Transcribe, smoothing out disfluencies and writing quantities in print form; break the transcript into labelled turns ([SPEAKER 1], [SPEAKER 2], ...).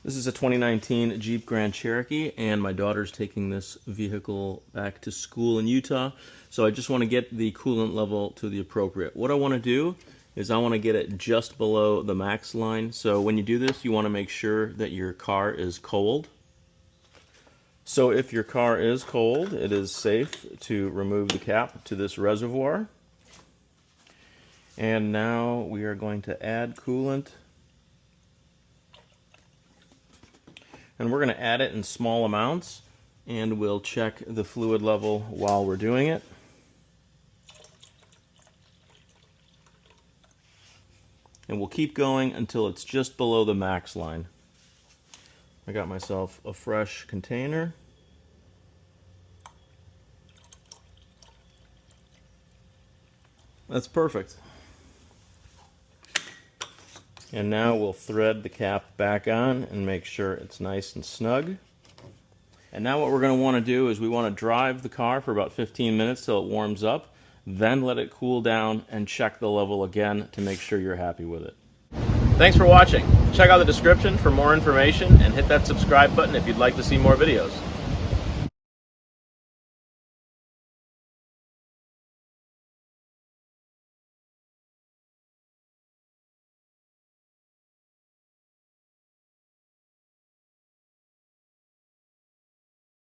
[SPEAKER 1] This is a 2019 Jeep Grand Cherokee, and my daughter's taking this vehicle back to school in Utah. So I just want to get the coolant level to the appropriate. What I want to do is I want to get it just below the max line. So when you do this, you want to make sure that your car is cold. So if your car is cold, it is safe to remove the cap to this reservoir. And now we are going to add coolant. And we're going to add it in small amounts, and we'll check the fluid level while we're doing it. And we'll keep going until it's just below the max line. I got myself a fresh container. That's perfect. And now we'll thread the cap back on and make sure it's nice and snug. And now what we're going to want to do is we want to drive the car for about 15 minutes till it warms up, then let it cool down and check the level again to make sure you're happy with it. Thanks for watching. Check out the description for more information and hit that subscribe button if you'd like to see more videos.